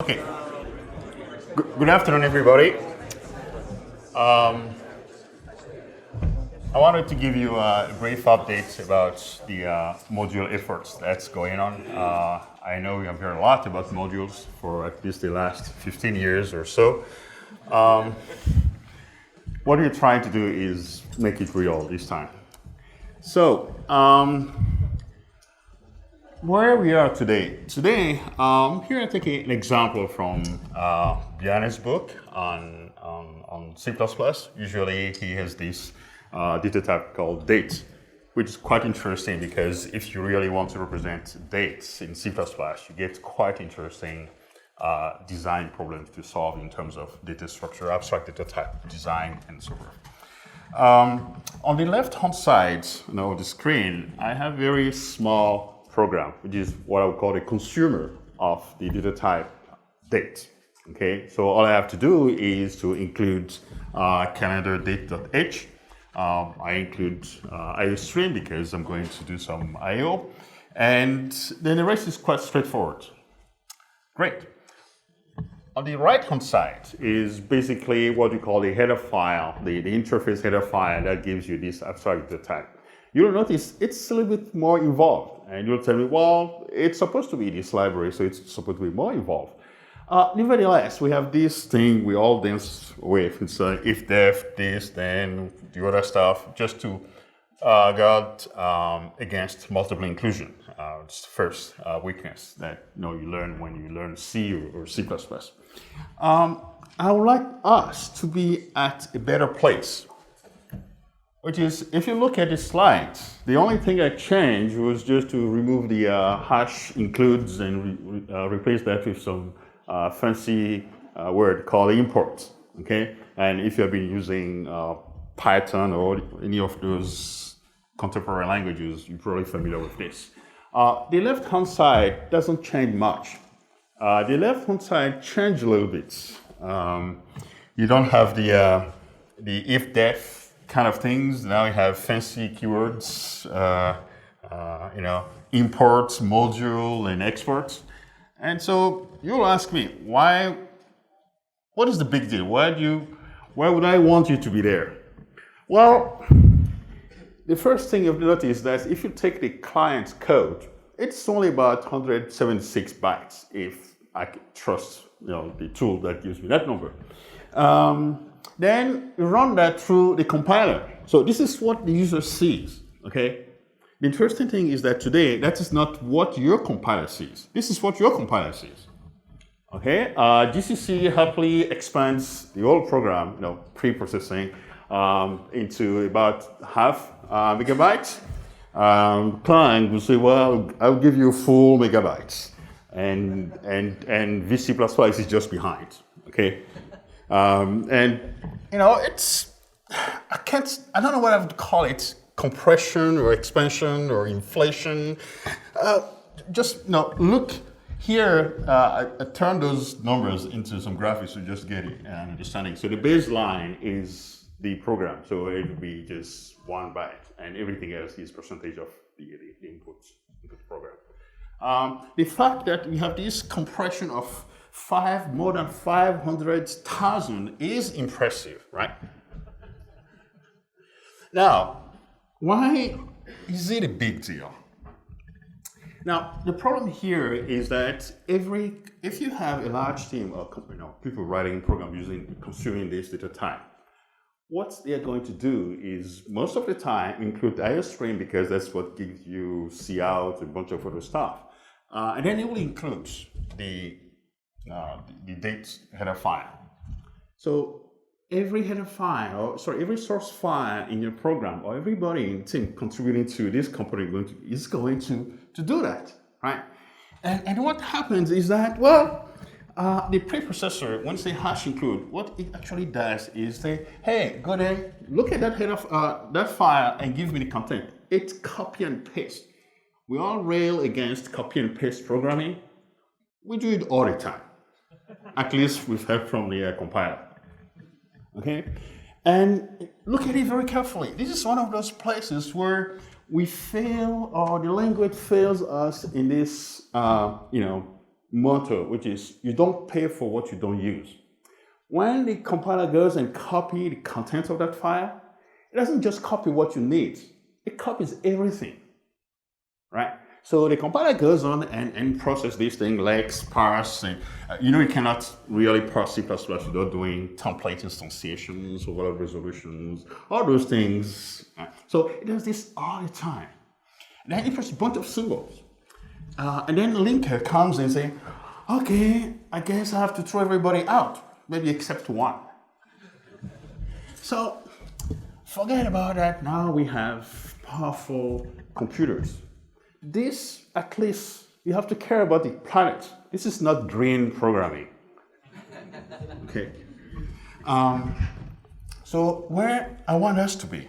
Okay. Good afternoon, everybody. I wanted to give you a brief update about the module efforts that's going on. I know we have heard a lot about modules for at least the last 15 years or so. What we're trying to do is make it real this time. So, where we are today. Today, here I take an example from Bjarne's book on C++. Usually he has this data type called date, which is quite interesting because if you really want to represent dates in C++, you get quite interesting design problems to solve in terms of data structure, abstract data type design, and so forth. On the left-hand side of the screen, I have a very small program, which is what I would call a consumer of the data type date. Okay, so all I have to do is to include calendar date.h. I include IOStream because I'm going to do some IO, and then the rest is quite straightforward. Great. On the right-hand side is basically what we call the header file, the interface header file that gives you this abstract data type. You'll notice it's a little bit more involved, and you'll tell me, well, it's supposed to be this library, so it's supposed to be more involved. Nevertheless, we have this thing we all dance with. It's if def, this, then the other stuff, just to guard against multiple inclusion. It's the first weakness that you learn when you learn C or C++. I would like us to be at a better place, which is, if you look at the slides, the only thing I changed was just to remove the hash includes and replace that with some fancy word called import, okay? And if you have been using Python or any of those contemporary languages, you're probably familiar with this. The left-hand side doesn't change much. The left-hand side changed a little bit. You don't have the if-def kind of things. Now you have fancy keywords, imports, module, and exports. And so you'll ask me, what is the big deal? Why would I want you to be there? Well, the first thing you've noticed is that if you take the client's code, it's only about 176 bytes if I trust the tool that gives me that number. Then you run that through the compiler. So this is what the user sees, okay? The interesting thing is that today, that is not what your compiler sees. This is what your compiler sees, okay? GCC happily expands the whole program, pre-processing, into about half megabytes. Client will say, well, I'll give you full megabytes. And VC++ is just behind, okay? It's, I don't know what I would call it, compression or expansion or inflation. Look here, I turned those numbers into some graphics to just get an understanding. So the baseline is the program, so it would be just 1 byte, and everything else is percentage of the inputs into the program. The fact that we have this compression of more than 500,000 is impressive, right? Now, why is it a big deal? Now, the problem here is that if you have a large team of people writing programs consuming this data type, what they're going to do is most of the time include the IOStream because that's what gives you cout, a bunch of other stuff. And then it will include the date header file. So every header file, every source file in your program, or everybody in the team contributing to this component is going to do that, right? And what happens is that, the preprocessor, once they hash include, what it actually does is say, hey, go there, look at that header, that file, and give me the content. It's copy and paste. We all rail against copy and paste programming. We do it all the time. At least with help from the compiler. Okay? And look at it very carefully. This is one of those places where we fail, or the language fails us in this, motto, which is you don't pay for what you don't use. When the compiler goes and copies the content of that file, it doesn't just copy what you need, it copies everything, right? So the compiler goes on and process this thing, lex, parse, and you cannot really parse C++ without doing template instantiations, overload resolutions, all those things. Right? So it does this all the time. And then it puts a bunch of symbols. And then the linker comes and says, okay, I guess I have to throw everybody out, maybe except one. So forget about that. Now we have powerful computers. This, at least, you have to care about the planet. This is not green programming. Okay. So where I want us to be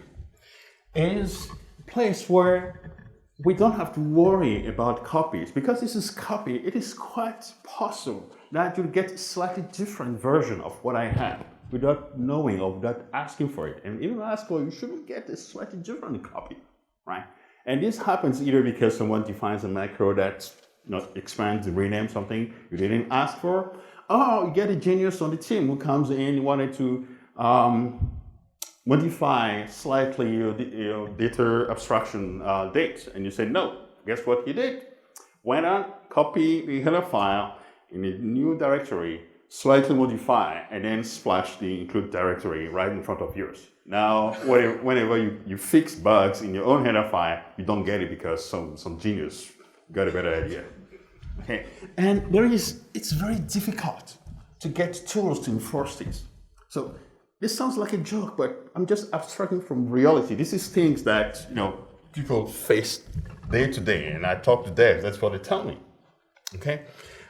is a place where we don't have to worry about copies. Because this is copy, it is quite possible that you'll get a slightly different version of what I have without knowing or without asking for it. And even ask for it, you shouldn't get a slightly different copy, right? And this happens either because someone defines a macro that expands and renames something you didn't ask for, or you get a genius on the team who comes in and wanted to modify slightly your data abstraction date, and you say no. Guess what he did? Went on, copy the header file in a new directory, slightly modify, and then splash the include directory right in front of yours. Now, whenever you fix bugs in your own header file, you don't get it because some genius got a better idea. Okay, and it's very difficult to get tools to enforce this. So this sounds like a joke, but I'm just abstracting from reality. This is things that people face day to day, and I talk to devs. That's what they tell me. Okay.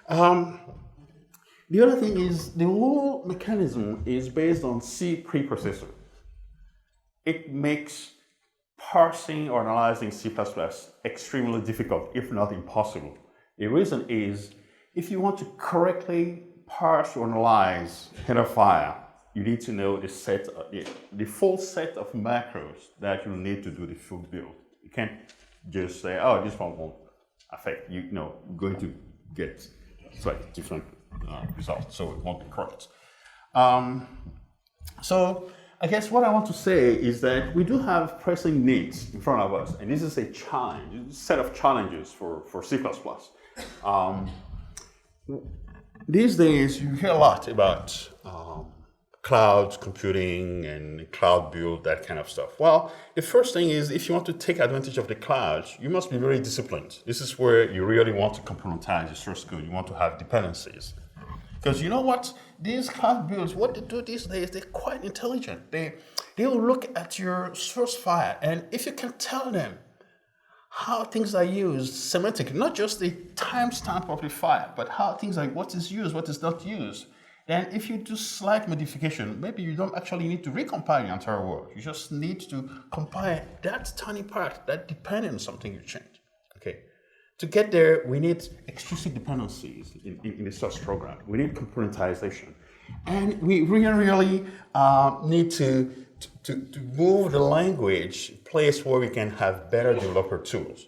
The other thing is the whole mechanism is based on C preprocessor. It makes parsing or analyzing C++ extremely difficult, if not impossible. The reason is, if you want to correctly parse or analyze header file, you need to know the full set of macros that you need to do the full build. You can't just say, oh, this one won't affect you. Going to get slightly different results, so it won't be correct. So I guess what I want to say is that we do have pressing needs in front of us, and this is a challenge, a set of challenges for C++. These days, you hear a lot about cloud computing and cloud build, that kind of stuff. Well, the first thing is, if you want to take advantage of the cloud, you must be very disciplined. This is where you really want to componentize your source code. You want to have dependencies. Because you know what? These cloud builds, what they do these days, they're quite intelligent. They will look at your source file, and if you can tell them how things are used semantically, not just the timestamp of the file, but how things like what is used, what is not used, then if you do slight modification, maybe you don't actually need to recompile the entire work. You just need to compile that tiny part that depends on something you change. Okay. To get there, we need explicit dependencies in the source program. We need componentization. And we really need to move the language a place where we can have better developer tools.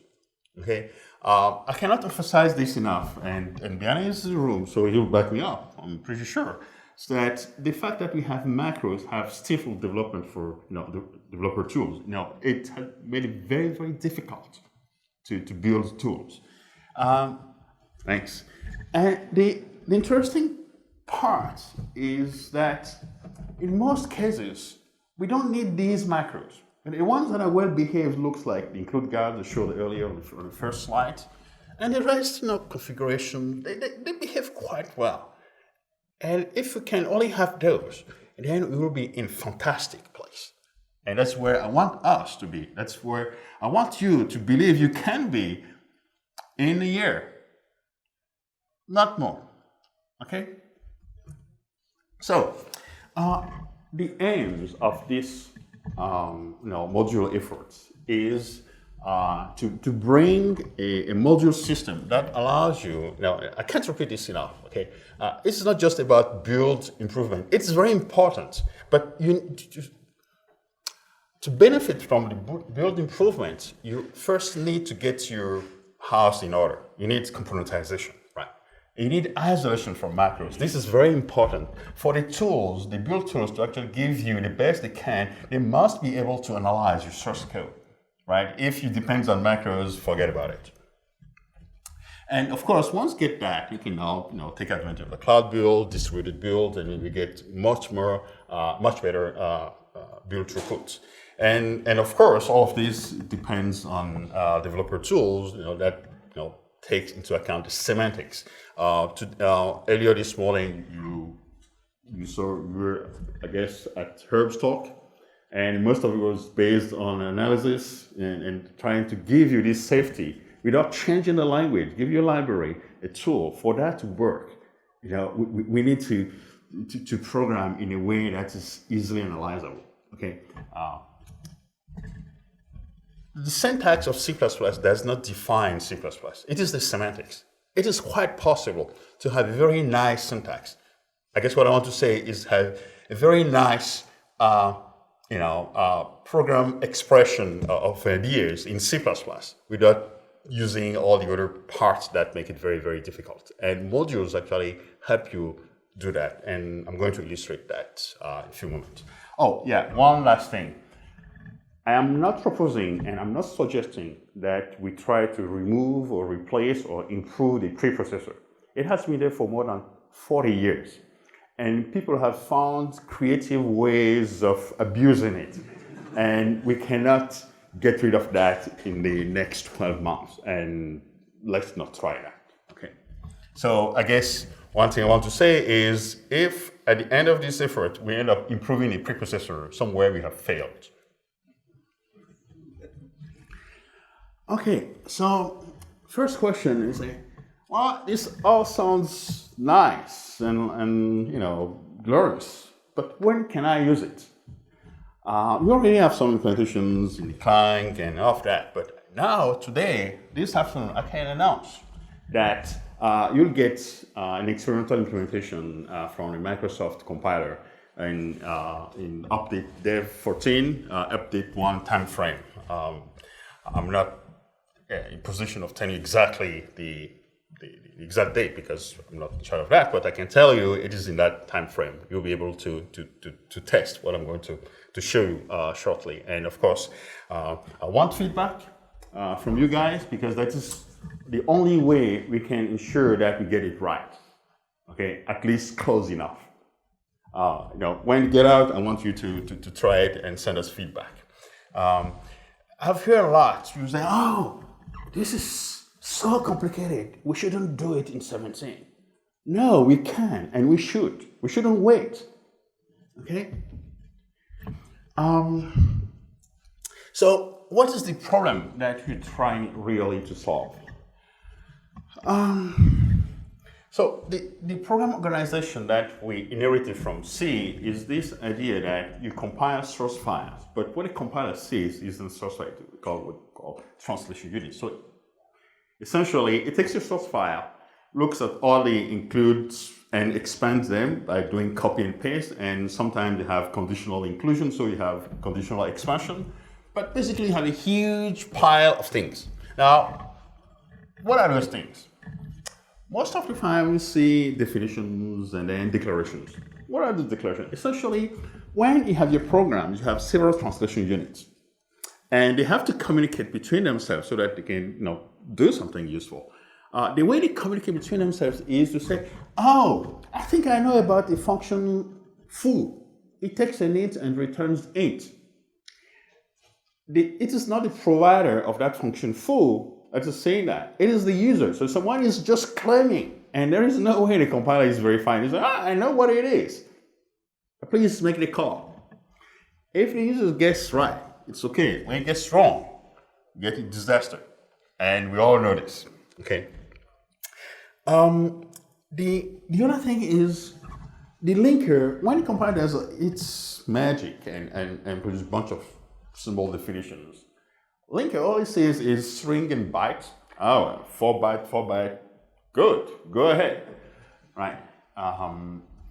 Okay? I cannot emphasize this enough, and Bjarne is in the room, so he'll back me up, I'm pretty sure. So that the fact that we have macros have stifled development for the developer tools. It has made it very, very difficult to build tools. Thanks. And the interesting part is that in most cases, we don't need these macros. And the ones that are well behaved looks like the include guard I showed earlier on the first slide. And the rest, configuration, they behave quite well. And if we can only have those, then we will be in a fantastic place. And that's where I want us to be. That's where I want you to believe you can be in a year. Not more. Okay? So, the aims of this module efforts is to bring a module system that allows you, now I can't repeat this enough, okay? It's not just about build improvement. It's very important, but to benefit from the build improvement, you first need to get your house in order. You need componentization, right? You need isolation from macros. This is very important. For the tools, the build tools to actually give you the best they can, they must be able to analyze your source code, right? If you depend on macros, forget about it. And of course, once you get that, you can now take advantage of the cloud build, distributed build, and then you get much better build throughput. And of course, all of this depends on developer tools that takes into account the semantics. Earlier this morning, you saw we were, I guess, at Herb's talk, and most of it was based on analysis and trying to give you this safety without changing the language. Give your library a tool for that to work. We need to program in a way that is easily analyzable. Okay. The syntax of C++ does not define C++. It is the semantics. It is quite possible to have a very nice syntax. I guess what I want to say is have a very nice, program expression of ideas in C++ without using all the other parts that make it very, very difficult. And modules actually help you do that. And I'm going to illustrate that in a few moments. Oh, yeah, one last thing. I am not proposing and I'm not suggesting that we try to remove or replace or improve the preprocessor. It has been there for more than 40 years. And people have found creative ways of abusing it. And we cannot get rid of that in the next 12 months. And let's not try that. Okay. So I guess one thing I want to say is if at the end of this effort, we end up improving a preprocessor, somewhere we have failed. Okay, so first question is, well, this all sounds nice and glorious, but when can I use it? We already have some implementations in the Clang and all of that, but now, today, this afternoon, I can announce that you'll get an experimental implementation from the Microsoft compiler in update dev 14, update 1 time frame. I'm not in position of telling you exactly the exact date because I'm not in charge of that, but I can tell you it is in that time frame. You'll be able to test what I'm going to show you shortly. And of course, I want feedback from you guys because that is the only way we can ensure that we get it right. Okay, at least close enough. When you get out, I want you to try it and send us feedback. I've heard a lot. You say, "Oh, this is so complicated. We shouldn't do it in 17." No, we can and we should. We shouldn't wait. Okay. So, what is the problem that you're trying really to solve? So the program organization that we inherited from C is this idea that you compile source files, but what a compiler sees is in source file what we call translation unit. So essentially, it takes your source file, looks at all the includes and expands them by doing copy and paste, and sometimes you have conditional inclusion, so you have conditional expansion, but basically you have a huge pile of things. Now, what are those things? Most of the time we see definitions and then declarations. What are the declarations? Essentially, when you have your programs, you have several translation units. And they have to communicate between themselves so that they can do something useful. The way they communicate between themselves is to say, "Oh, I think I know about the function foo. It takes an int and returns int." It is not the provider of that function foo that is saying that. It is the user. So someone is just claiming, and there is no way the compiler is verifying. He's like, "I know what it is. Please make the call." If the user gets right, it's okay. When it gets wrong, you get a disaster. And we all know this. Okay. The other thing is the linker, when the compiler does its magic and produces a bunch of symbol definitions, linker all it says is string and byte. Oh, 4 byte, good, go ahead, right?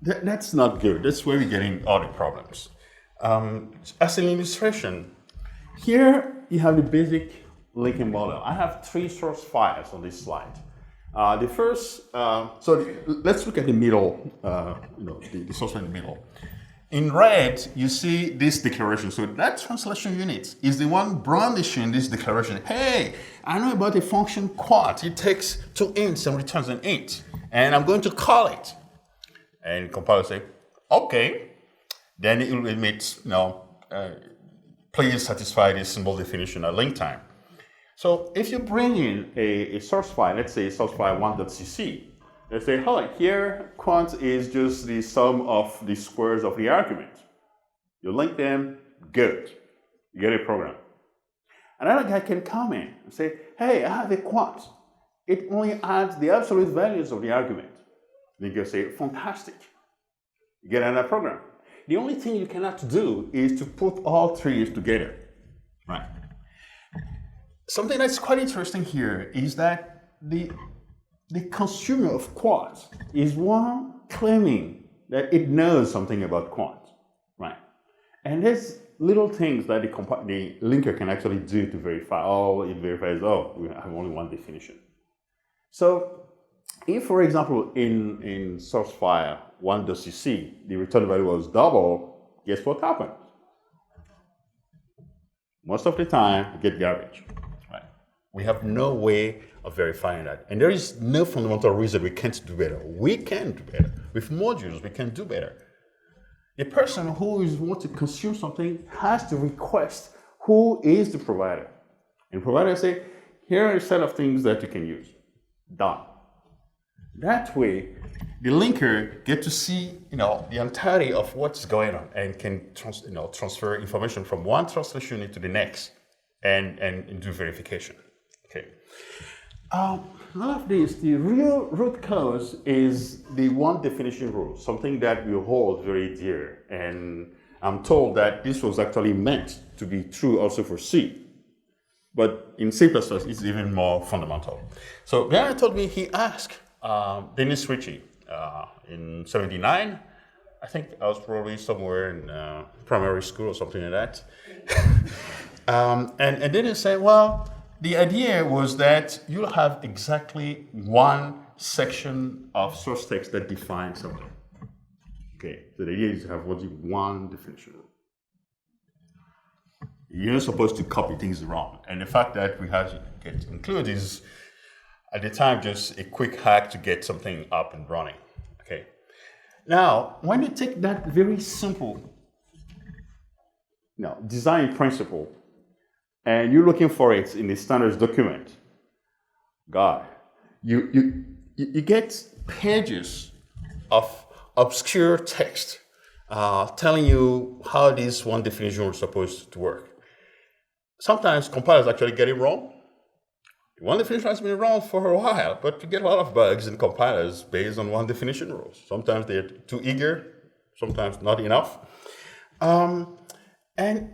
That's not good. That's where we're getting all the problems. As an illustration, here you have the basic linking model. I have 3 source files on this slide. The first, let's look at the middle, the source file in the middle. In red, you see this declaration. So that translation unit is the one brandishing this declaration. Hey, I know about a function quad. It takes 2 ints and returns an int, and I'm going to call it. And compiler say, okay. Then it will emit, please satisfy this symbol definition at link time. So if you bring in a source file, let's say source file 1.cc, let's say, hi, here quant is just the sum of the squares of the argument. You link them, good. You get a program. Another guy can come in and say, hey, I have a quant. It only adds the absolute values of the argument. Then you can say, fantastic. You get another program. The only thing you cannot do is to put all three together, right? Something that's quite interesting here is that the consumer of quant is one claiming that it knows something about quant, right? And there's little things that the linker can actually do to verify. All it verifies, we have only one definition. So if, for example, in source file 1.cc, the return value was double, guess what happens? Most of the time, you get garbage. Right? We have no way of verifying that. And there is no fundamental reason we can't do better. We can do better. With modules, we can do better. The person who wants to consume something has to request who is the provider. And the provider say, here are a set of things that you can use. Done. That way, the linker get to see, the entirety of what's going on and can transfer information from one translation unit to the next and do verification. Okay. None of this, the real root cause is the one definition rule, something that we hold very dear. And I'm told that this was actually meant to be true also for C. But in C++, it's even more fundamental. So Bjarne told me he asked Dennis Ritchie in '79. I think I was probably somewhere in primary school or something like that. And Dennis said, well, the idea was that you'll have exactly one section of source text that defines something. Okay, so the idea is to have one definition. You're not supposed to copy things around. And the fact that we have to get included is, at the time, just a quick hack to get something up and running. Okay. Now, when you take that very simple design principle and you're looking for it in the standards document, God, you get pages of obscure text telling you how this one definition was supposed to work. Sometimes compilers actually get it wrong. One definition has been around for a while, but you get a lot of bugs in compilers based on one definition rules. Sometimes they're too eager, sometimes not enough. And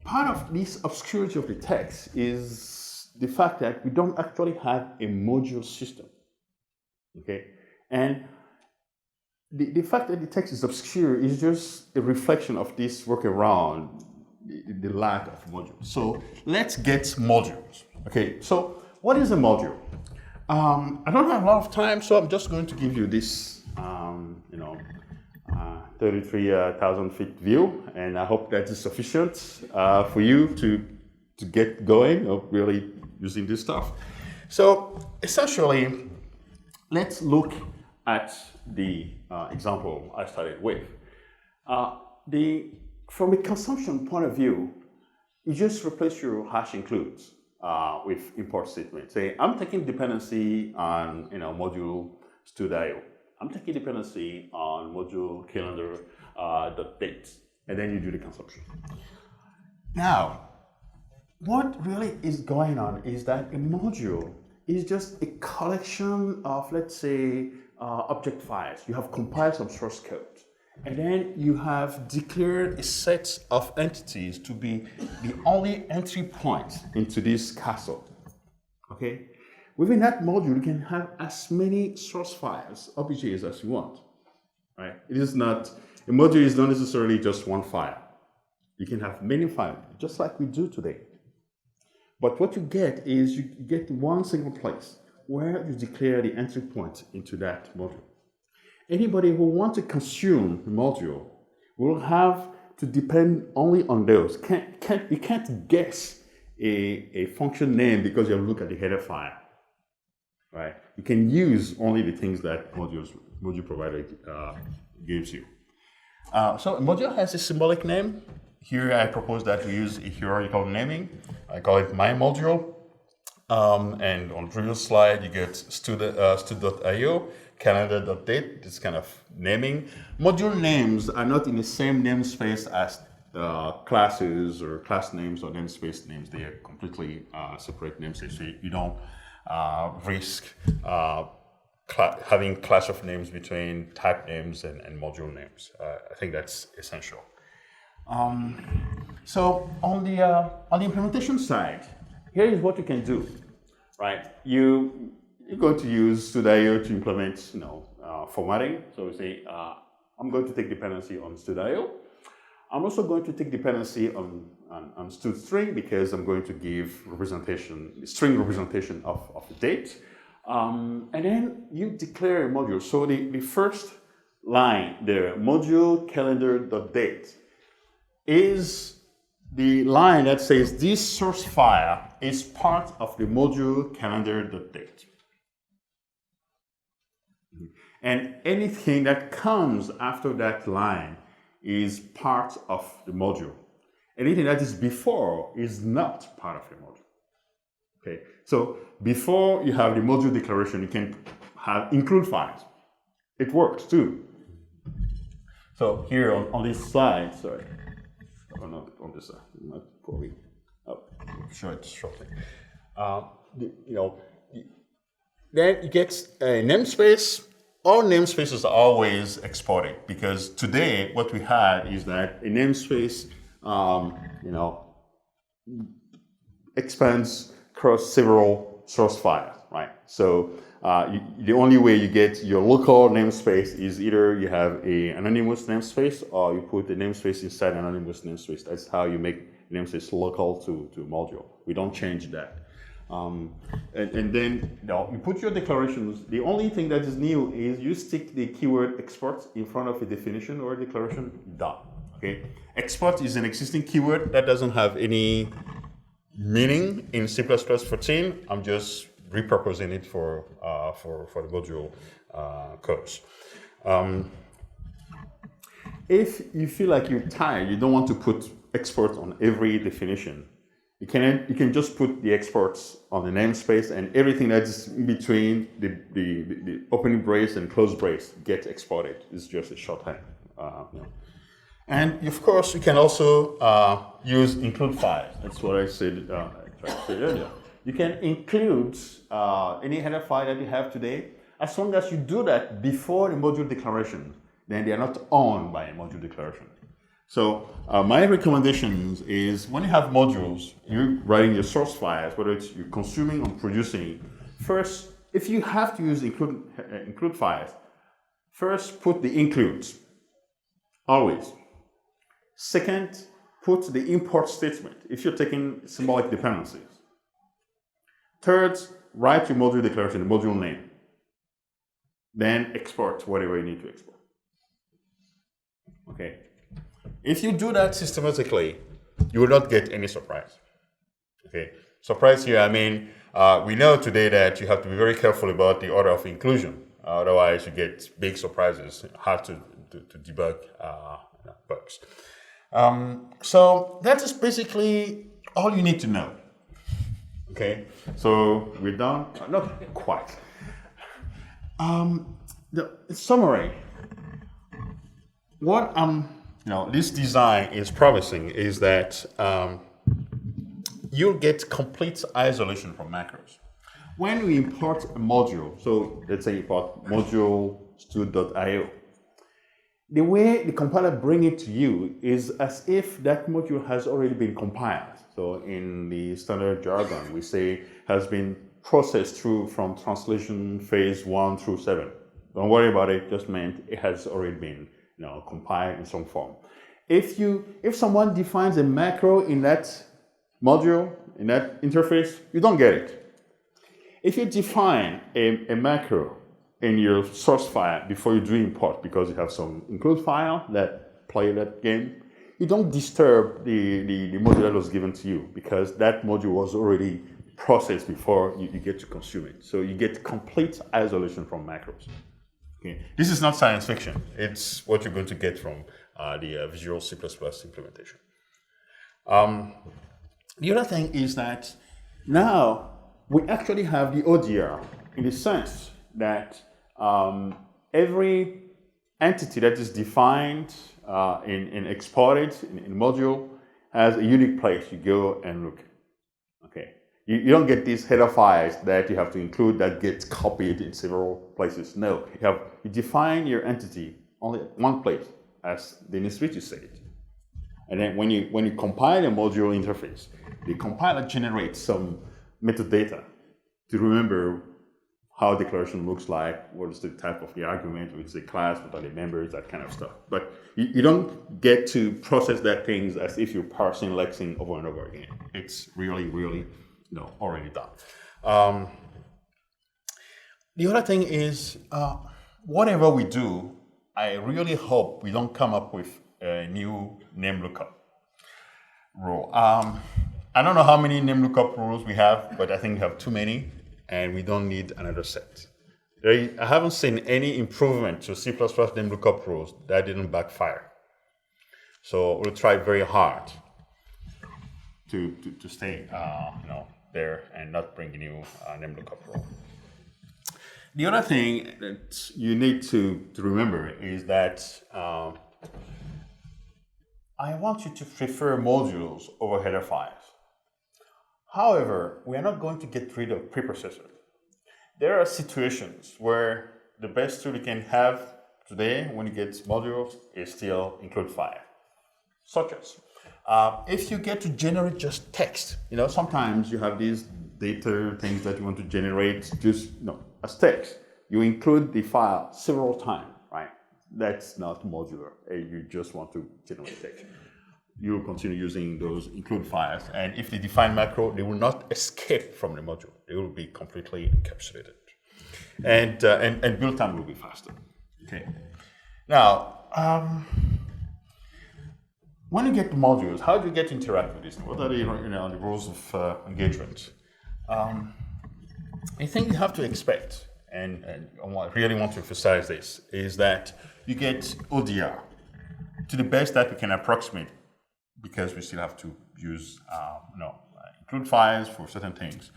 part of this obscurity of the text is the fact that we don't actually have a module system. Okay? And the fact that the text is obscure is just a reflection of this workaround, the lack of modules. So let's get modules. Okay, so what is a module? I don't have a lot of time, so I'm just going to give you this, 33,000 feet view, and I hope that is sufficient for you to get going of really using this stuff. So essentially, let's look at the example I started with. From a consumption point of view, you just replace your hash includes with import statement. Say, I'm taking dependency on module stud.io. I'm taking dependency on module calendar.date, and then you do the consumption. Now, what really is going on is that a module is just a collection of, let's say, object files. You have compiled some source code. And then you have declared a set of entities to be the only entry point into this castle. Okay? Within that module, you can have as many source files, OBJs, as you want. Right? A module is not necessarily just one file. You can have many files, just like we do today. But what you get is you get one single place, where you declare the entry point into that module. Anybody who wants to consume the module will have to depend only on those. You can't guess a function name because you have looked at the header file, right? You can use only the things that module provider gives you. So a module has a symbolic name. Here I propose that we use a hierarchical naming. I call it my module. And on the previous slide, you get stud.io, calendar.date, this kind of naming. Module names are not in the same namespace as classes or class names or namespace names. They are completely separate namespaces. So you don't risk having clash of names between type names and module names. I think that's essential. So on the implementation side, here is what you can do, right? You're going to use stud.io to implement, formatting. So we say, I'm going to take dependency on stud.io. I'm also going to take dependency on std_string because I'm going to give string representation of the date. And then you declare a module. So the first line there, module calendar.date, is the line that says this source file is part of the module calendar.date. And anything that comes after that line is part of the module. Anything that is before is not part of the module. Okay, so before you have the module declaration, you can have include files. It works too. So here on this slide, sorry. Oh, not on this side. Probably. I'll show it shortly. Then you get a namespace. All namespaces are always exported because today what we have is that a namespace, expands across several source files, right? So the only way you get your local namespace is either you have an anonymous namespace or you put the namespace inside an anonymous namespace. That's how you make namespace local to module. We don't change that. And then you put your declarations. The only thing that is new is you stick the keyword export in front of a definition or a declaration, done. Okay? Export is an existing keyword that doesn't have any meaning in C++14. I'm just repurposing it for the module codes. If you feel like you're tired, you don't want to put export on every definition, you can just put the exports on the namespace, and everything that's in between the opening brace and close brace gets exported. It's just a shorthand. And of course, you can also use include files. That's what I said earlier. You can include any header file that you have today. As long as you do that before the module declaration, then they are not owned by a module declaration. So my recommendations is when you have modules, you're writing your source files, whether it's you're consuming or producing, first, if you have to use include files, first put the includes, always. Second, put the import statement if you're taking symbolic dependencies. Third, write your module declaration, the module name. Then export whatever you need to export. Okay. If you do that systematically, you will not get any surprise. Okay. Surprise here, I mean, we know today that you have to be very careful about the order of inclusion. Otherwise, you get big surprises, hard to debug bugs. So that is basically all you need to know. Okay, so we're done. Not quite. The summary. What this design is promising is that you'll get complete isolation from macros. When we import a module, so let's say import module stud.io, the way the compiler brings it to you is as if that module has already been compiled. So in the standard jargon, we say has been processed through from translation phase 1 through 7. Don't worry about it, just meant it has already been compiled in some form. If someone defines a macro in that module, in that interface, you don't get it. If you define a macro in your source file before you do import, because you have some include file that play that game, you don't disturb the module that was given to you, because that module was already processed before you get to consume it. So you get complete isolation from macros. Okay. This is not science fiction. It's what you're going to get from the Visual C++ implementation. The other thing is that now we actually have the ODR, in the sense that every entity that is defined and exported in module has a unique place you go and look. Okay, you don't get these header files that you have to include that gets copied in several places. No, you define your entity only at one place, as Dennis Ritchie said. And then when you compile a module interface, the compiler generates some metadata to remember how declaration looks like, what is the type of the argument, which is the class, what are the members, that kind of stuff. But you don't get to process that things as if you're parsing lexing over and over again. It's really, really, already done. The other thing is, whatever we do, I really hope we don't come up with a new name lookup rule. I don't know how many name lookup rules we have, but I think we have too many, and we don't need another set. I haven't seen any improvement to C++ name lookup rules that didn't backfire. So we'll try very hard to stay there and not bring a new name lookup rule. The other thing that you need to remember is that I want you to prefer modules over header files. However, we are not going to get rid of preprocessor. There are situations where the best tool you can have today when you get modules is still include file. Such as, if you get to generate just text, sometimes you have these data things that you want to generate just as text. You include the file several times, right? That's not modular. You just want to generate text. You will continue using those include files, and if they define macro, they will not escape from the module. They will be completely encapsulated, and build time will be faster. Okay. Now, when you get the modules, how do you get to interact with this? What are the the rules of engagement? I think you have to expect, and I really want to emphasize this, is that you get ODR to the best that we can approximate, because we still have to use include files for certain things.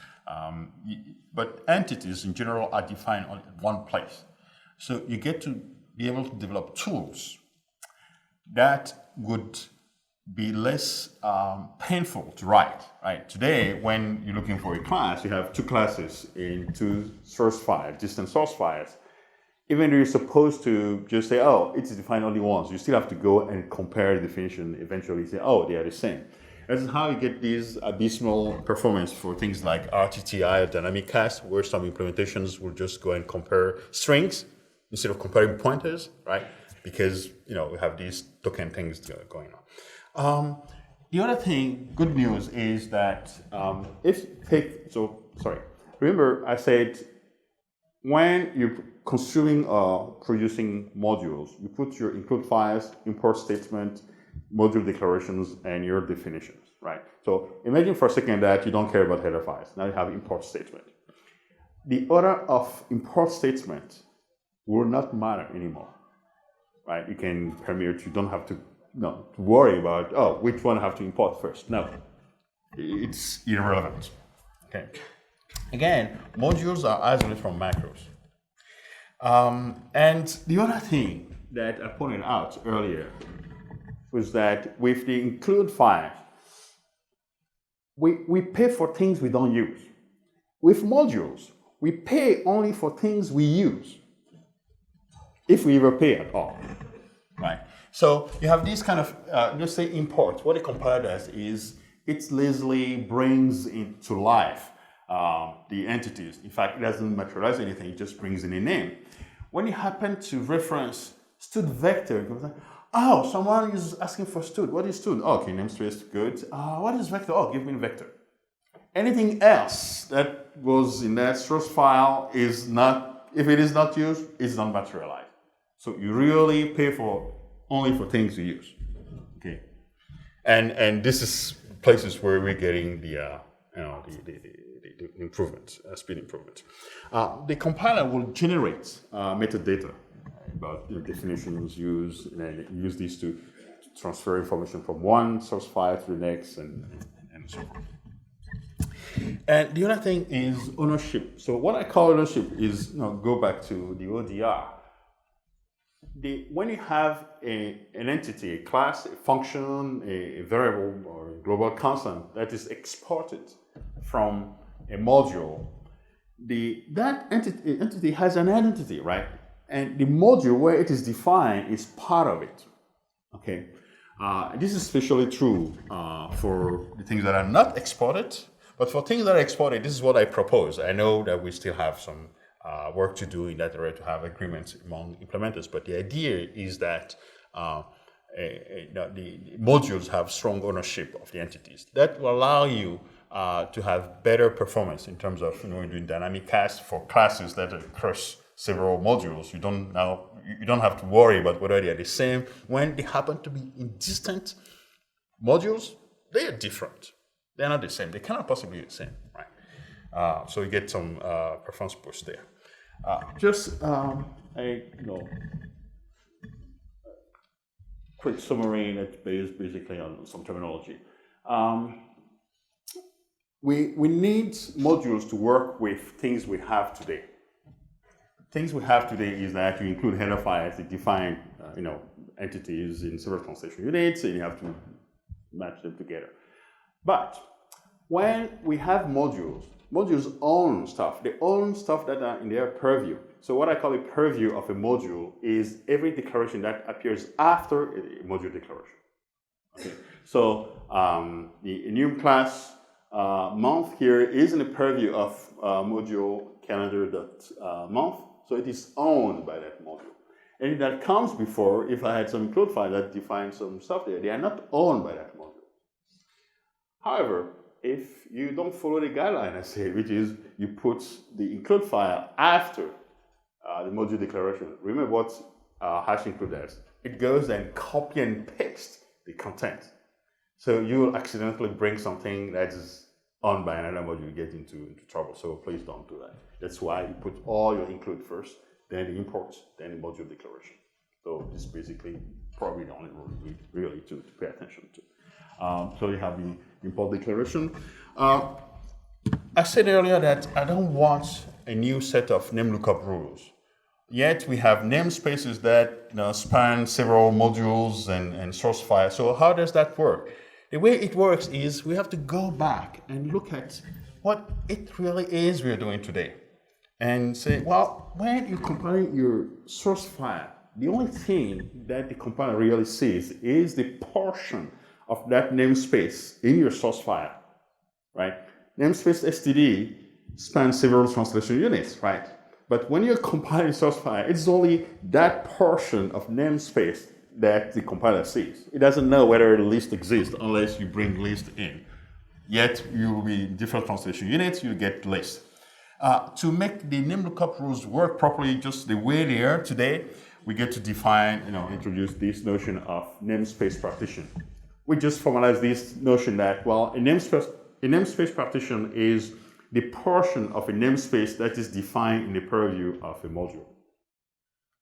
But entities in general are defined only in one place. So you get to be able to develop tools that would be less painful to write. Right? Today, when you're looking for a class, you have two classes in two source files, distant source files. Even though you're supposed to just say, oh, it's defined only once, you still have to go and compare the definition, eventually say, oh, they are the same. That's how you get these abysmal performance for things like RTTI or dynamic cast, where some implementations will just go and compare strings instead of comparing pointers, right? Because, we have these token things going on. The other thing, good news, is that remember I said, when you're consuming or producing modules, you put your include files, import statement, module declarations, and your definitions, right? So imagine for a second that you don't care about header files. Now you have import statement. The order of import statement will not matter anymore, right? You can permute, you don't have to worry about, which one I have to import first. No, it's irrelevant, okay? Again, modules are isolated from macros. And the other thing that I pointed out earlier was that with the include file, we pay for things we don't use. With modules, we pay only for things we use, if we ever pay at all, right? So you have these kind of, let's say import. What a compiler does is it lazily brings into life the entities. In fact, it doesn't materialize anything, it just brings in a name. When you happen to reference stud vector, it goes like, oh, someone is asking for stud. What is stud? Oh, okay, namespace, good. What is vector? Oh, give me a vector. Anything else that was in that source file is not, if it is not used, it's not materialized. So you really pay for only for things you use. Okay, and this is places where we're getting the improvements, speed improvements. The compiler will generate metadata about definitions used, and then use these to transfer information from one source file to the next, and so forth. And the other thing is ownership. So what I call ownership is, go back to the ODR. When you have an entity, a class, a function, a variable, or a global constant that is exported from a module, that entity has an identity, right? And the module where it is defined is part of it. Okay, this is especially true for the things that are not exported. But for things that are exported, this is what I propose. I know that we still have some work to do in that area to have agreements among implementers, but the idea is that the modules have strong ownership of the entities. That will allow you to have better performance in terms of doing dynamic cast for classes that are across several modules. You don't have to worry about whether they are the same. When they happen to be in distant modules, they are different. They're not the same. They cannot possibly be the same, right? So you get some performance boost there. Just a quick summary that's based basically on some terminology. We need modules to work with things we have today. Things we have today is that you include header files that define entities in several translation units, and you have to match them together. But when we have modules own stuff. They own stuff that are in their purview. So what I call a purview of a module is every declaration that appears after a module declaration. Okay. So the enum class month here is in the purview of module calendar.month. So it is owned by that module. And that comes before, if I had some include file that defines some stuff there, they are not owned by that module. However, if you don't follow the guideline I said, which is you put the include file after the module declaration, remember what hash include does. It goes and copy and paste the content. So you will accidentally bring something that is owned by another module, you get into trouble. So please don't do that. That's why you put all your include first, then the imports, then the module declaration. So this is basically probably the only rule really to pay attention to. So you have the import declaration. I said earlier that I don't want a new set of name lookup rules. Yet we have namespaces that span several modules and source files. So how does that work? The way it works is we have to go back and look at what it really is we're doing today. And say, well, when you're compiling your source file, the only thing that the compiler really sees is the portion of that namespace in your source file, right? Namespace std spans several translation units, right? But when you're compiling source file, it's only that portion of namespace that the compiler sees. It doesn't know whether the list exists unless you bring list in. Yet you will be in different translation units, you get list. To make the name lookup rules work properly, just the way they are today, we get to define, introduce this notion of namespace partition. We just formalize this notion that, well, a namespace partition is the portion of a namespace that is defined in the purview of a module.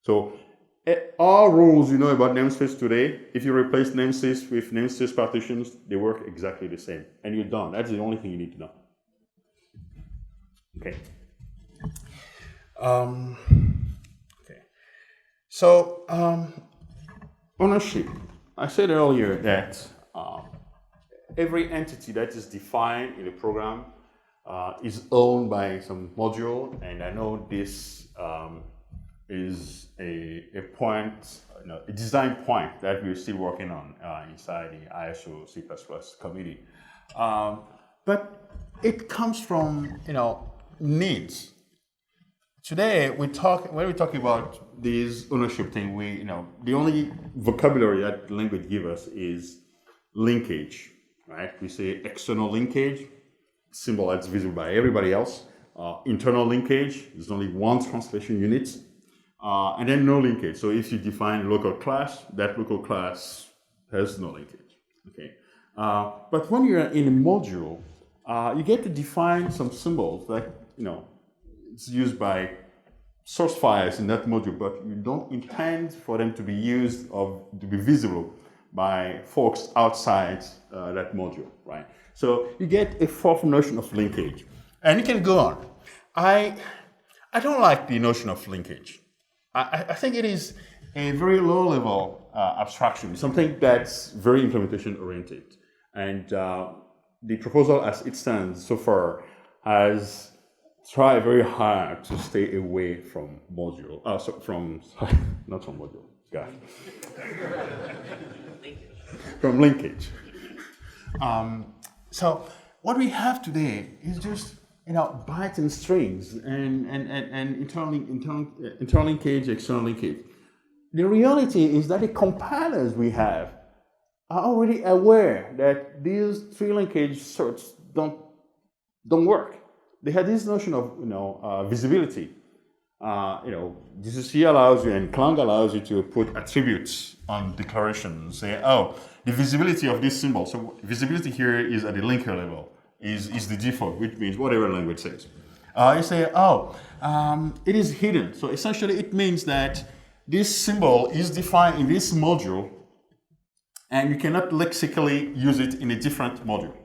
So all rules you know about namespace today, if you replace namespace with namespace partitions, they work exactly the same. And you're done. That's the only thing you need to know. Okay. So ownership. I said earlier that every entity that is defined in a program is owned by some module, and I know this is a point, a design point that we're still working on inside the ISO C++ community. But it comes from needs. Today when we talk about this ownership thing, the only vocabulary that language gives us is linkage, right? We say external linkage, symbol that's visible by everybody else. Internal linkage, there's only one translation unit. And then no linkage. So if you define a local class, that local class has no linkage. Okay. But when you're in a module, you get to define some symbols that, it's used by source files in that module, but you don't intend for them to be used or to be visible by folks outside that module, right? So you get a fourth notion of linkage. And you can go on. I don't like the notion of linkage. I think it is a very low-level abstraction, something that's very implementation-oriented. And the proposal as it stands so far has tried very hard to stay away from module, not from module, God. From linkage. So what we have today is just bytes and strings and internal linkage, external linkage. The reality is that the compilers we have are already aware that these three linkage sorts don't work. They had this notion of visibility. GCC allows you and Clang allows you to put attributes on declarations. Say, the visibility of this symbol. So visibility here is at the linker level. Is the default, which means whatever language says. You say, it is hidden. So essentially it means that this symbol is defined in this module and you cannot lexically use it in a different module.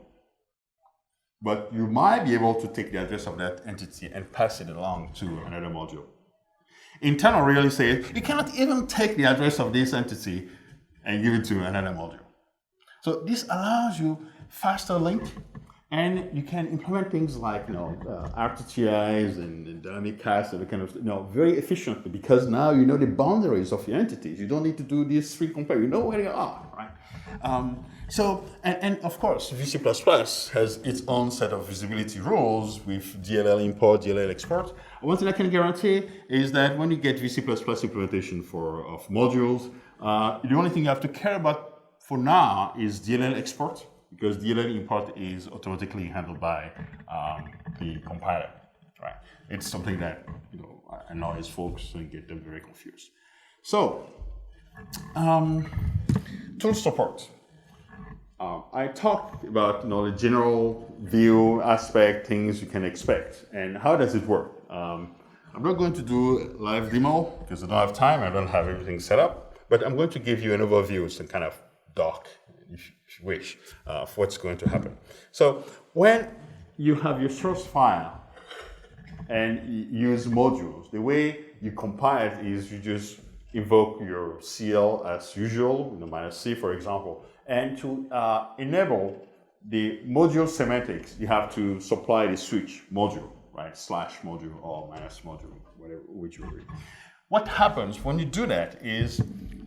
But you might be able to take the address of that entity and pass it along to another module. Internal really says, you cannot even take the address of this entity and give it to another module. So this allows you faster link. And you can implement things like RTTIs and dynamic casts and kind of very efficiently because now you know the boundaries of your entities. You don't need to do these three compare. You know where they are, right? And of course, VC++ has its own set of visibility rules with DLL import, DLL export. One thing I can guarantee is that when you get VC++ implementation of modules, the only thing you have to care about for now is DLL export, because DLL import is automatically handled by the compiler, right? It's something that annoys folks and get them very confused. So, tool support. I talked about the general view aspect, things you can expect, and how does it work. I'm not going to do a live demo because I don't have time. I don't have everything set up, but I'm going to give you an overview, some kind of doc, if you wish, of what's going to happen. So when you have your source file and you use modules, the way you compile it is you just invoke your CL as usual, -C for example, and to enable the module semantics, you have to supply the switch module, right? / module or -module, whatever, whichever. What happens when you do that is,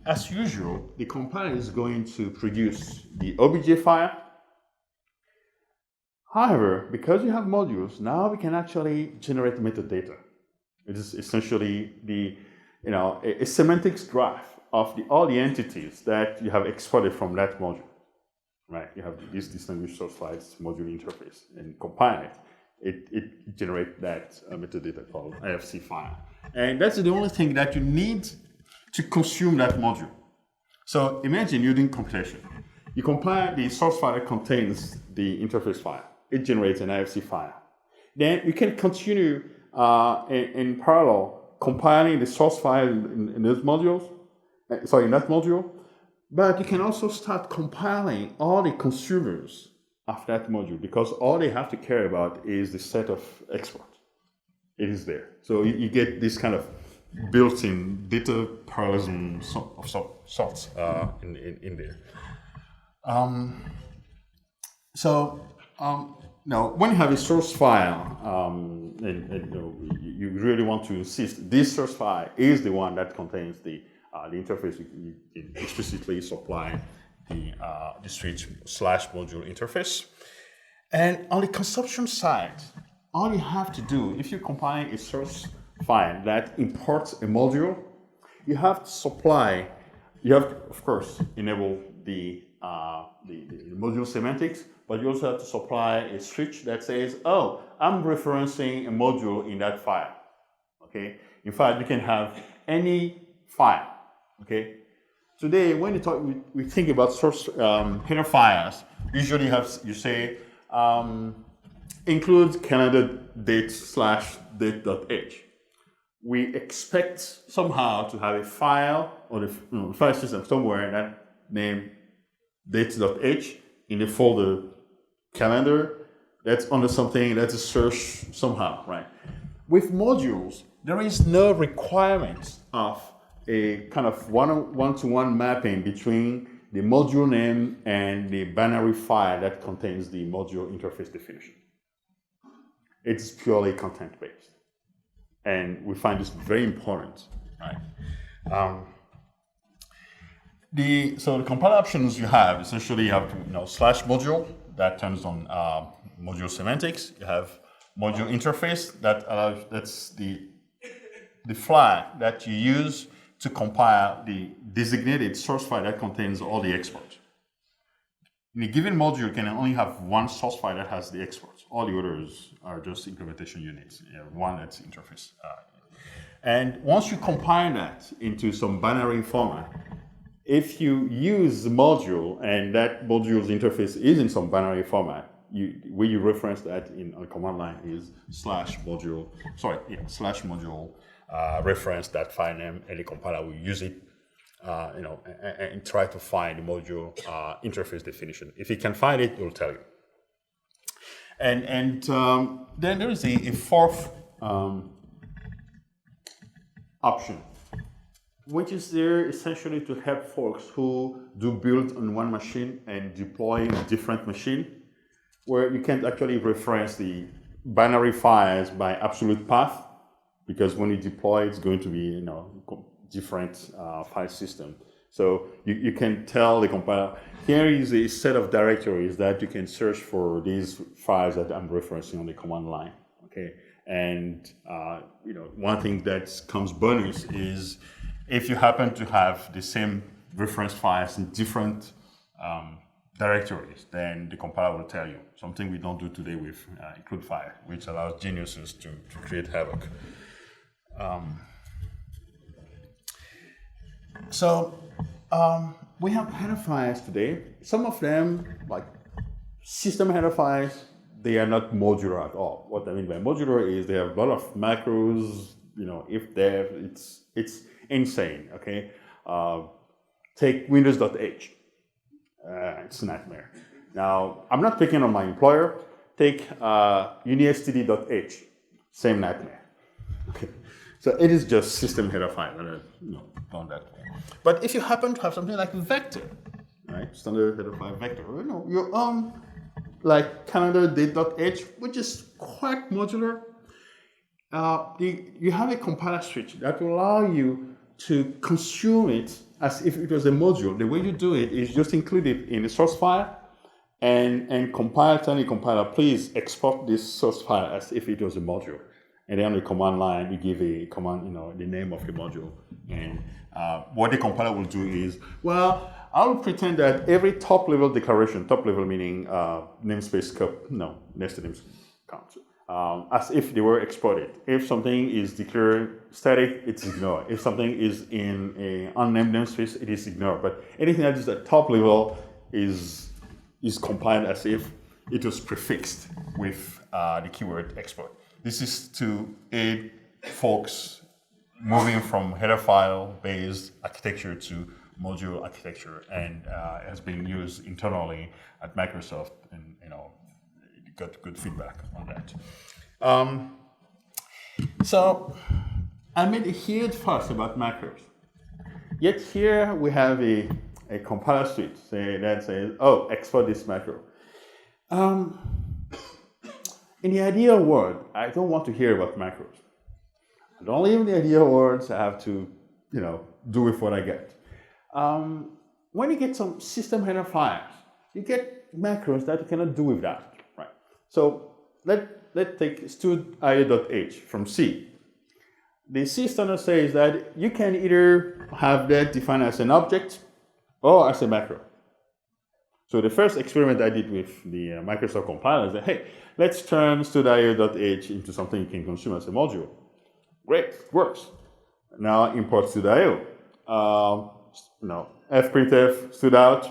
as usual, the compiler is going to produce the OBJ file. However, because you have modules, now we can actually generate metadata. It is essentially a semantics graph of all the entities that you have exported from that module, right? You have this distinguished source files module interface and compile it. It generates that metadata called IFC file. And that's the only thing that you need to consume that module. So imagine you're doing computation. You compile the source file that contains the interface file. It generates an IFC file. Then you can continue in parallel compiling the source file in those modules, in that module, but you can also start compiling all the consumers of that module because all they have to care about is the set of export. It is there. So you get this kind of built-in data parallelism of sorts in there. Now, when you have a source file, you really want to insist this source file is the one that contains the interface. You explicitly supply the switch / module interface. And on the consumption side, all you have to do, if you're compiling a source file that imports a module, you have to, of course, enable the the module semantics, but you also have to supply a switch that says, oh, I'm referencing a module in that file. Okay. In fact, you can have any file. Okay. Today, when we think about source header files, usually you say include calendar date / date.h. We expect somehow to have a file or the file system somewhere that named date.h in the folder calendar that's under something that's a search somehow, right? With modules, there is no requirement of a kind of one-to-one mapping between the module name and the binary file that contains the module interface definition. It's purely content-based. And we find this very important, right? So the compile options you have, essentially you have /module that turns on module semantics. You have module interface that's the flag that you use to compile the designated source file that contains all the exports. In a given module, you can only have one source file that has the exports. All the others are just implementation units. One that's interface. And once you compile that into some binary format, if you use the module and that module's interface is in some binary format, where you reference that on command line is /module reference that file name, and the compiler will use it, and try to find the module interface definition. If it can find it, it will tell you. And then there is a fourth option, which is there essentially to help folks who do build on one machine and deploy on a different machine, where you can't actually reference the binary files by absolute path, because when you deploy, it's going to be different file system. So you can tell the compiler, here is a set of directories that you can search for these files that I'm referencing on the command line. Okay, and one thing that comes bonus is if you happen to have the same reference files in different directories, then the compiler will tell you. Something we don't do today with include file, which allows geniuses to create havoc. We have header files today. Some of them, like system header files, they are not modular at all. What I mean by modular is they have a lot of macros. If there, it's insane. Okay, take Windows.h. It's a nightmare. Now, I'm not picking on my employer. Take unistd.h. Same nightmare. Okay. So it is just system header file, done that way. But if you happen to have something like vector, right, standard header file vector, your own like calendar date.h, which is quite modular, you have a compiler switch that will allow you to consume it as if it was a module. The way you do it is just include it in the source file and compile, tell the compiler, please export this source file as if it was a module. And then on the command line, you give a command, the name of the module. And what the compiler will do is, I'll pretend that every top level declaration, top level meaning namespace scope, nested namespace count, as if they were exported. If something is declared static, it's ignored. If something is in an unnamed namespace, it is ignored. But anything that is at top level is compiled as if it was prefixed with the keyword export. This is to aid folks moving from header file based architecture to module architecture, and has been used internally at Microsoft, and got good feedback on that. So I made a huge fuss about macros. Yet here we have a compiler suite that says, oh, export this macro. In the ideal world, I don't want to hear about macros. I don't live in the ideal world, so I have to, do with what I get. When you get some system header files, you get macros that you cannot do with that, right? So let's take stud.io.h from C. The C standard says that you can either have that defined as an object or as a macro. So the first experiment I did with the Microsoft compiler is that, hey, let's turn stdio.h into something you can consume as a module. Great, it works. Now import stdio. Fprintf stood out.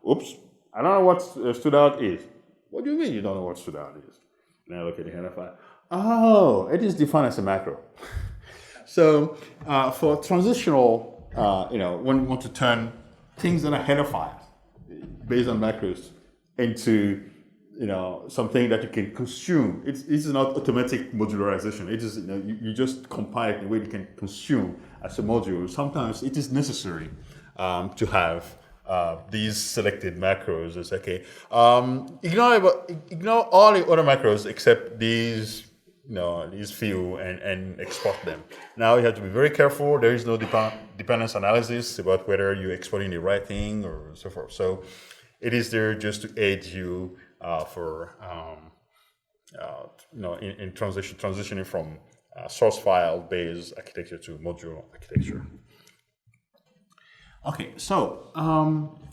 Oops, I don't know what stood out is. What do you mean you don't know what stood out is? Now look at the header file. Oh, it is defined as a macro. So for transitional, when we want to turn things that are header files based on macros into something that you can consume. It's not automatic modularization. It is you just compile it in a way you can consume as a module. Sometimes it is necessary to have these selected macros. It's okay. Ignore all the other macros except these. These few and export them. Now you have to be very careful. There is no dependence analysis about whether you're exporting the right thing or so forth. So it is there just to aid you in transitioning from source file based architecture to module architecture. Okay, so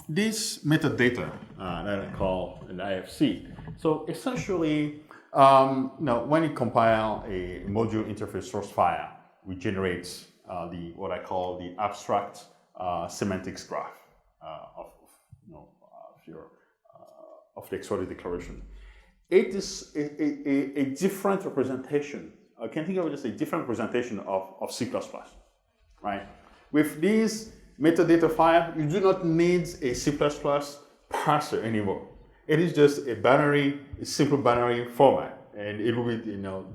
this metadata that I call an IFC. So essentially, when you compile a module interface source file, we generate what I call the abstract semantics graph of the exported declaration. It is a different representation. I can think of it as a different representation of C++, right? With these metadata file, you do not need a C++ parser anymore. It is just a simple binary format, and it will be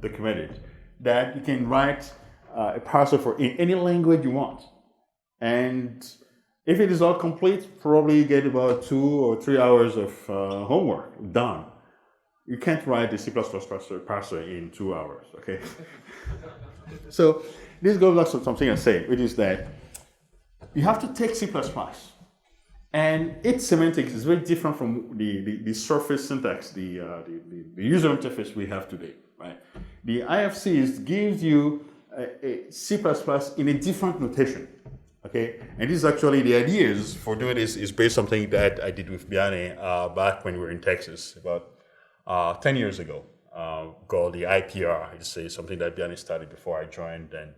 documented that you can write a parser for in any language you want. And if it is all complete, probably you get about 2 or 3 hours of homework done. You can't write a C++ parser in 2 hours, okay? So this goes back to something I said, which is that you have to take C++. And its semantics is very different from the surface syntax, the user interface we have today, right? The IFCs gives you a C++ in a different notation, okay? And this is actually, the ideas for doing this is based on something that I did with Bjarne back when we were in Texas about 10 years ago, called the IPR. It's something that Bjarne started before I joined, and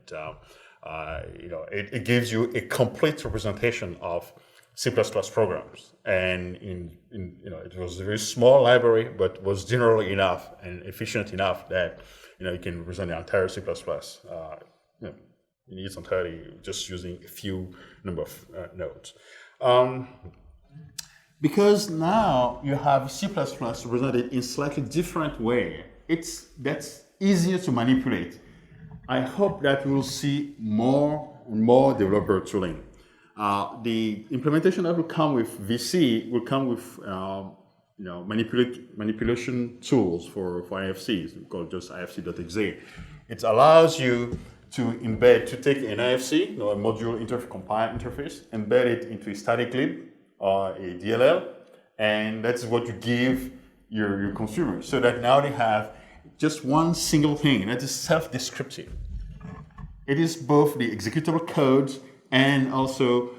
it gives you a complete representation of C++ programs, and it was a very small library, but was generally enough and efficient enough that you can represent the entire C++. In its entirety, just using a few number of nodes. Because now you have C++ represented in slightly different way. That's easier to manipulate. I hope that we will see more and more developer tooling. The implementation that will come with VC will come with manipulation tools for IFCs, called just ifc.exe. It allows you to take an IFC, a module compile interface, embed it into a static lib or a DLL, and that's what you give your consumers, so that now they have just one single thing that is self-descriptive. It is both the executable code and also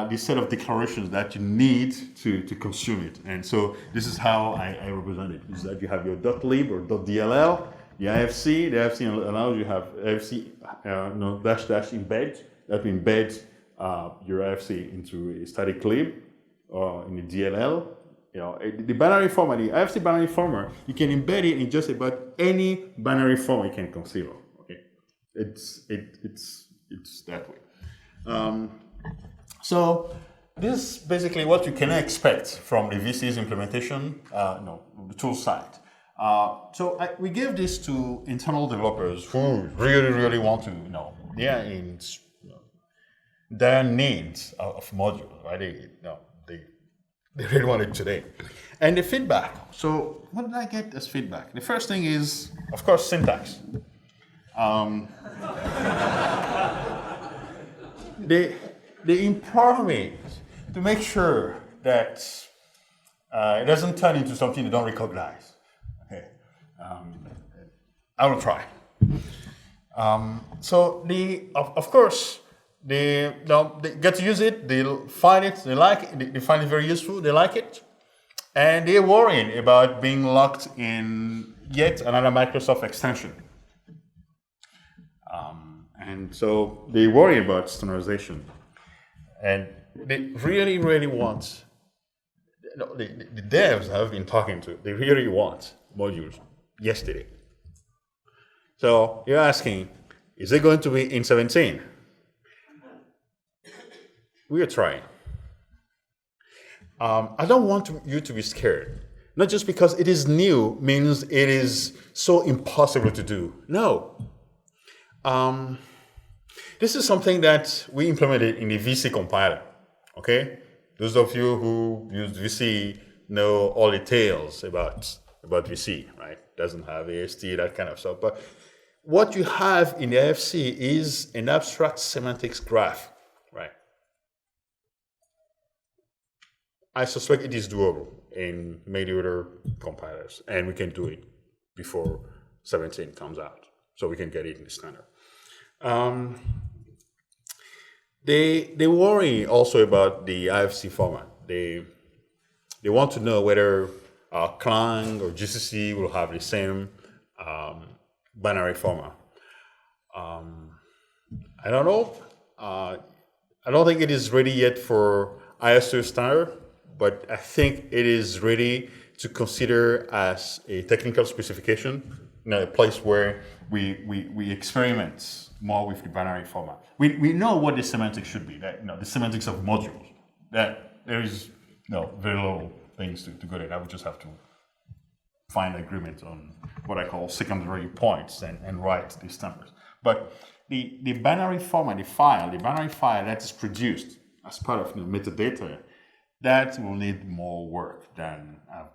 the set of declarations that you need to consume it. And so this is how I represent it, is that you have your .lib or .dll, the IFC allows you to have IFC -- embed, that will embed your IFC into a static lib or in a DLL. The binary format, the IFC binary format, you can embed it in just about any binary form you can conceive of. Okay, it's that way. So this is basically what you can expect from the VC's implementation, the tool side. We give this to internal developers who really want to, their needs of modules, right? They really want it today. And the feedback. So what did I get as feedback? The first thing is, of course, syntax. They implore me to make sure that it doesn't turn into something they don't recognize. Okay, I will try. Of course, they get to use it. They'll find it. They like it. They find it very useful. They like it. And they're worrying about being locked in yet another Microsoft extension. And so they worry about standardization. And they really, really want, the devs I've been talking to, they really want modules yesterday. So you're asking, is it going to be in 17? We are trying. I don't want you to be scared. Not just because it is new means it is so impossible to do. No. This is something that we implemented in the VC compiler. Okay? Those of you who use VC know all the tales about VC, right? Doesn't have AST, that kind of stuff. But what you have in the FC is an abstract semantics graph, right? I suspect it is doable in many other compilers, and we can do it before 17 comes out, so we can get it in the standard. They worry also about the IFC format. They want to know whether Clang or GCC will have the same binary format. I don't know. I don't think it is ready yet for ISO standard, but I think it is ready to consider as a technical specification, a place where we experiment more with the binary format. We know what the semantics should be, that, the semantics of modules, that there is very little things to go there. I would just have to find agreement on what I call secondary points and write these numbers. But the binary format, the binary file that is produced as part of metadata, that will need more work than I've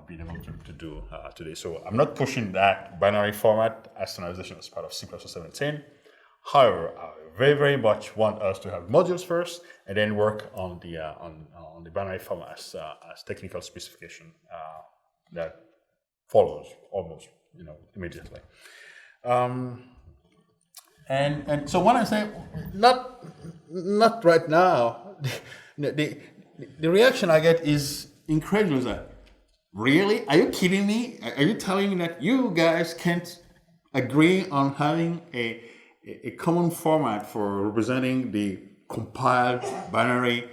been able to do today. So I'm not pushing that binary format as standardization as part of C++17. However, I very, very much want us to have modules first and then work on the binary format as technical specification that follows almost immediately. And so when I say not right now, the reaction I get is incredulous. Really? Are you kidding me? Are you telling me that you guys can't agree on having a common format for representing the compiled binary,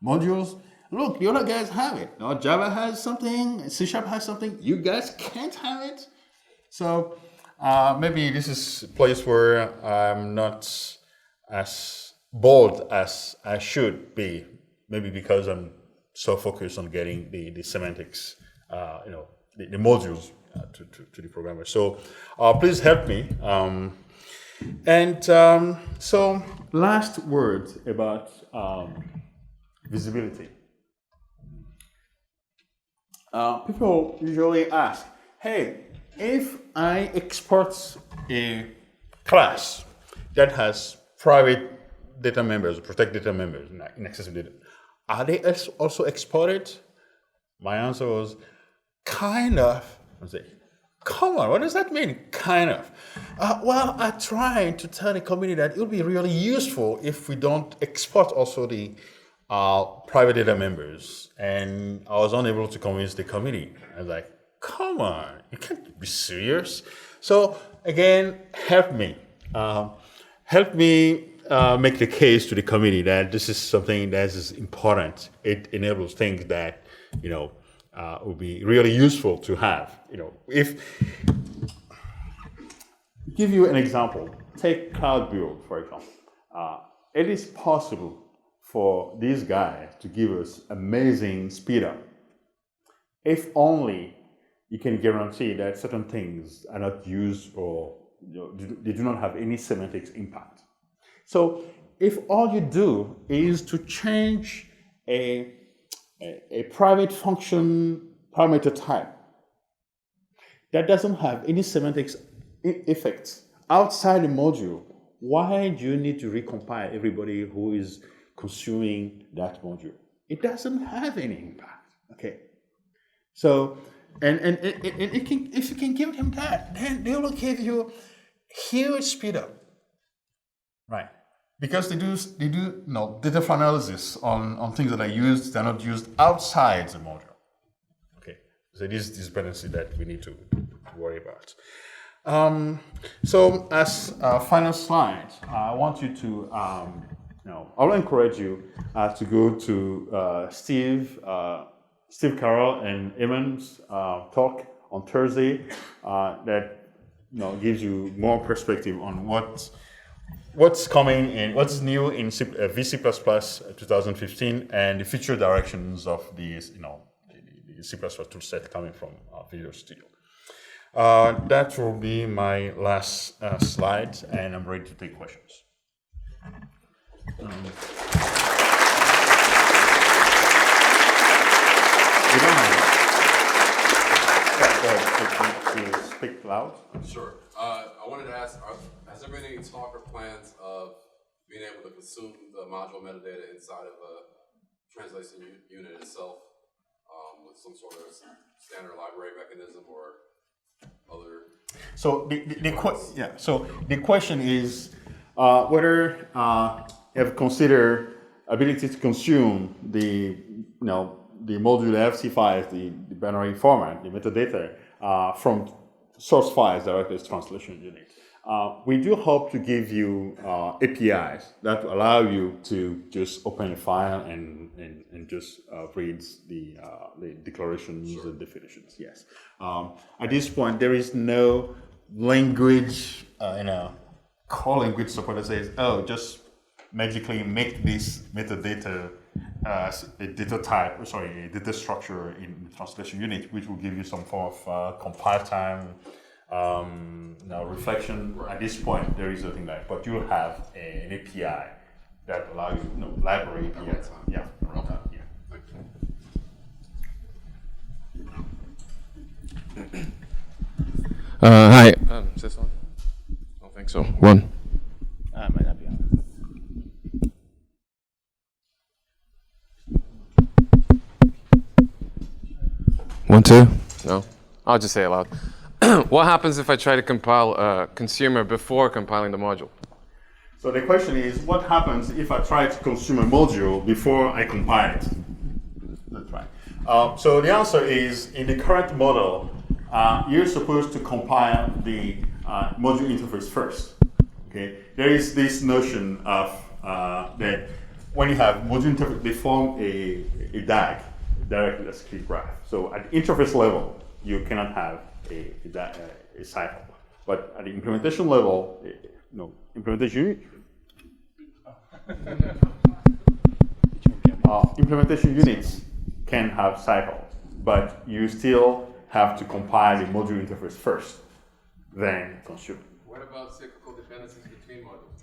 modules? Look, the other guys have it. Java has something, C# has something. You guys can't have it. So maybe this is a place where I'm not as bold as I should be. Maybe because I'm so focused on getting the semantics, the modules to the programmer. So please help me. So last word about visibility. People usually ask, hey, if I export a class that has private data members, protect data members, inaccessible data, are they also exported? My answer was, kind of. I say, come on, what does that mean, kind of? Well, I tried to tell the community that it would be really useful if we don't export also the private data members. And I was unable to convince the committee. I was like, come on, you can't be serious. So again, help me. Make the case to the committee that this is something that is important. It enables things that, would be really useful to have. If give you an example, take Cloud Build, for example. It is possible for these guys to give us amazing speed up. If only you can guarantee that certain things are not used or they do not have any semantics impact. So if all you do is to change a private function parameter type that doesn't have any semantics effects outside the module, why do you need to recompile everybody who is consuming that module? It doesn't have any impact. Okay. So if you can give them that, then they will give you huge speed up. Right. because they do data analysis on things that are used, they're not used outside the module. Okay, so this is dependency that we need to worry about. So as a final slide, I want you to, I will encourage you to go to Steve Carroll and Eamon's talk on Thursday that gives you more perspective on what's coming in, what's new in VC++ 2015 and the future directions of the C++ toolset coming from Visual Studio. That will be my last slide, and I'm ready to take questions. You don't have to speak loud. Sure. I wanted to ask, has there been any talk or plans of being able to consume the module metadata inside of a translation unit itself with some sort of standard library mechanism or other? So the question is whether you have considered ability to consume the module FC5, the binary format, the metadata from source files directly as translation unit. We do hope to give you APIs that allow you to just open a file and just read the declarations Sure. and definitions. Yes. At this point, there is no language, core language support that says, oh, just magically make this metadata a data type, a data structure in the translation unit, which will give you some form of compile time, reflection. Right. At this point, there is nothing like, but you'll have an API that allows you, library API. Yeah, around that. Yeah. Hi. Is this on? I don't think so. One. Might not be on. 1, 2. No. I'll just say it loud. What happens if I try to compile a consumer before compiling the module? So the question is, what happens if I try to consume a module before I compile it? That's right. So the answer is, in the current model, you're supposed to compile the module interface first. Okay. There is this notion of that when you have module interface, they form a DAG, directly acyclic graph. So at the interface level, you cannot have a cycle. But at the implementation level, implementation units can have cycles, but you still have to compile the module interface first, then consume. What about cyclical dependencies between modules?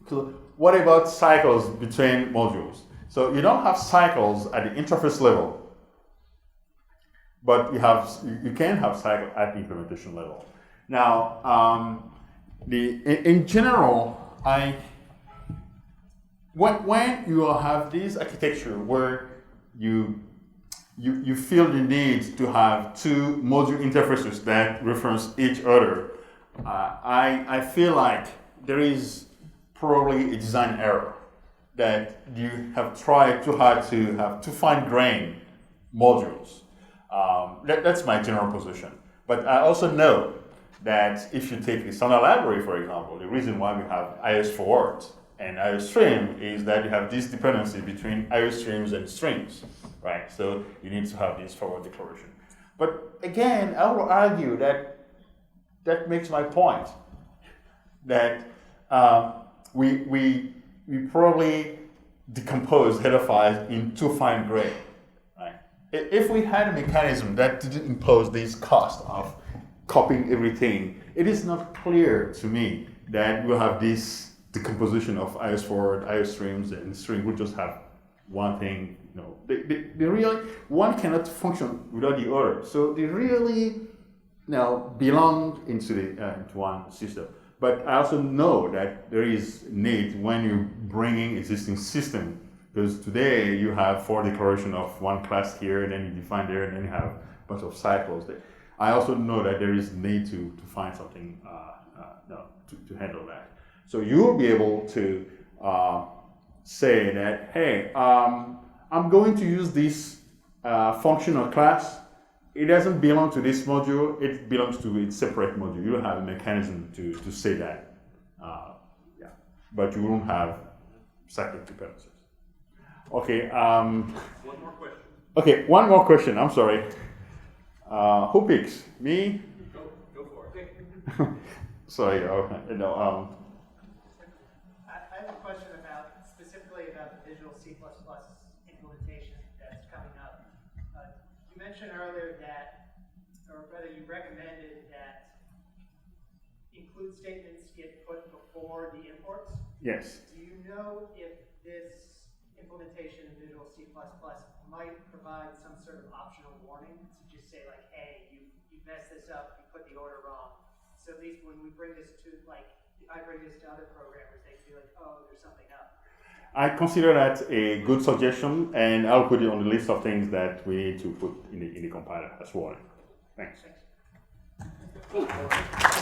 So what about cycles between modules? So you don't have cycles at the interface level, but you can have cycles at the implementation level. Now, in general, when you have this architecture where you feel the need to have two module interfaces that reference each other, I feel like there is probably a design error, that you have tried too hard to have two fine-grained modules. That's my general position. But I also know that if you take the standard library, for example, the reason why we have IO forward and IO stream is that you have this dependency between IO streams and streams, right? So you need to have this forward declaration. But again, I will argue that makes my point, that we probably decompose header files in too fine grain. Right? If we had a mechanism that didn't impose this cost of copying everything, it is not clear to me that we'll have this decomposition of IOs forward, IO streams, and string will just have one thing. They really, one cannot function without the other. So they really belong into one system. But I also know that there is need when you bringing existing system, because today you have for declaration of one class here, and then you define there, and then you have a bunch of cycles there. I also know that there is need to find something to handle that. So you will be able to say that, hey, I'm going to use this functional class. It doesn't belong to this module, it belongs to its separate module. You don't have a mechanism to say that. Yeah. But you won't have cyclic dependencies. Okay. One more question. Okay, one more question. I'm sorry. Who picks? Me? Go for it. Sorry. No. I have a question specifically about the visual C++ implementation that's coming up. You mentioned earlier that, or rather you recommended that include statements get put before the imports. Yes. Do you know if this implementation in Visual C++ might provide some sort of optional warning to just say like, hey, you messed this up, you put the order wrong. So at least when we bring this to, like, if I bring this to other programmers, they feel like, oh, there's something up. I consider that a good suggestion, and I'll put it on the list of things that we need to put in the compiler as warning. Thanks. Thanks.